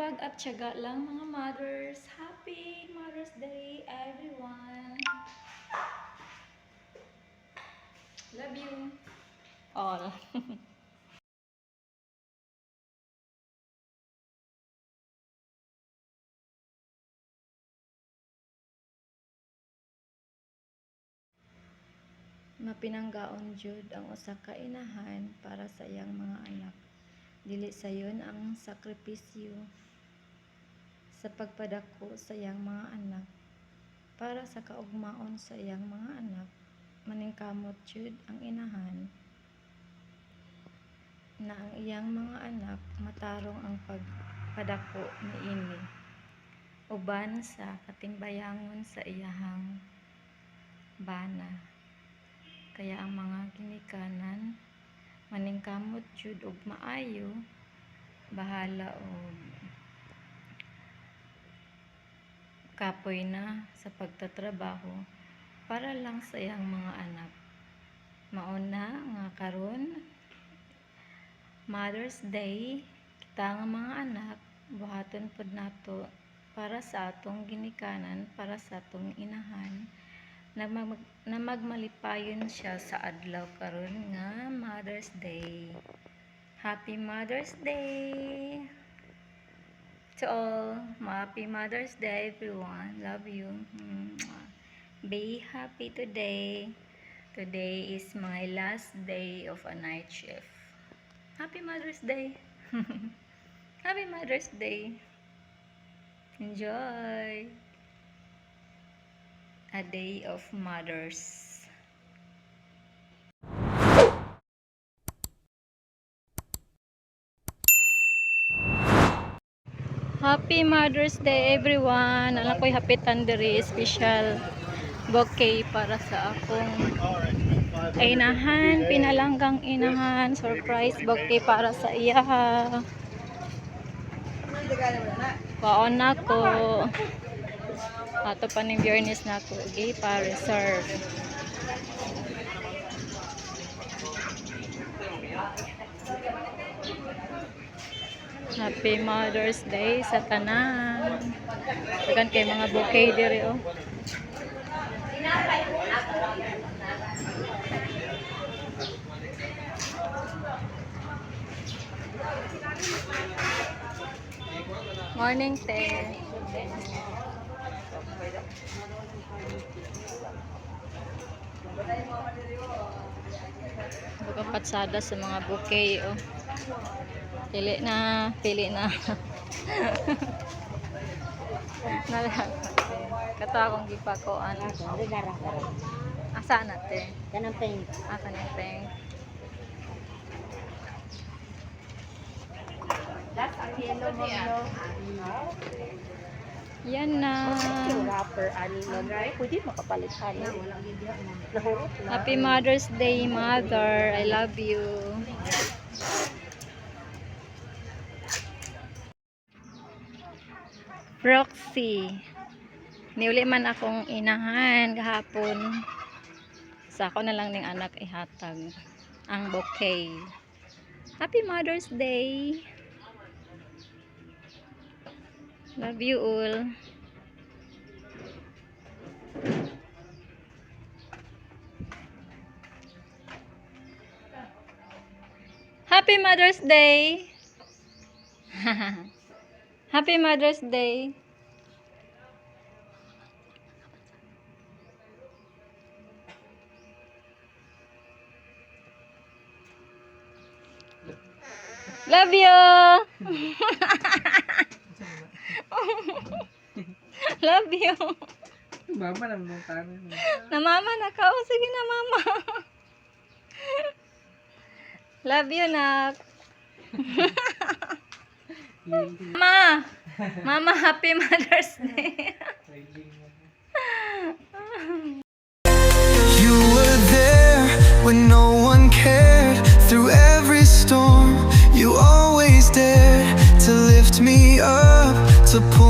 Sipag at tiyaga lang mga mothers. Happy Mother's Day, everyone. Love you. All. Mapinanggaon jud ang usa ka inahan para sa iyang mga anak. Dili sayon ang sakripisyo sa pagpadako sa iyang mga anak para sa kaugmaon sa iyang mga anak. Maningkamot jud ang inahan na ang iyang mga anak matarong ang pagpadako niini uban sa katimbayangon sa iyahang bana. Kaya ang mga ginikanan maningkamot jud og maayo, bahala og kapoy na sa pagtatrabaho para lang sa iyang mga anak. Mauna nga karon Mother's Day, kita nga mga anak buhaton pud nato para sa atong ginikanan, para sa atong inahan na magmalipayon siya sa adlaw karon nga Mother's Day. Happy Mother's Day to all. Happy Mother's Day everyone. Love you. Be happy today. Today is my last day of a night shift. Happy Mother's Day. Happy Mother's Day. Enjoy a day of mothers. Happy Mother's Day everyone. Alam ko'y hapitan diri special bouquet para sa akong inahan, pinalanggang inahan, surprise bouquet para sa iya. Paon na ko. Ato pa ning Biyernes na ko gay pa reserve. Happy Mother's Day sa tanan. Dagan kay mga bouquet diri oh. Morning, te. Bukan patsada sa mga bouquet oh. Pili na. Kato akong gipakoan. Asa natin? Kanang pink. Asa ng pink? That's ang yellow mo. Yan na. Wrapper ani mo. Pwede makapalit ani. Nahurot na. Happy Mother's Day, Mother. I love you. Roxy. Niuli man akong inahan gahapon. Sa ako na lang ning anak ihatag ang bouquet. Happy Mother's Day. Love you all. Happy Mother's Day. Happy Mother's Day. Love you. Love you. Mama naman ng kanin. Namama na ka. O, sige na, mama. Love you, nak. Mama. Mama, happy Mother's Day. You were there when no one cared. Through every storm, you always dared to lift me up, to pull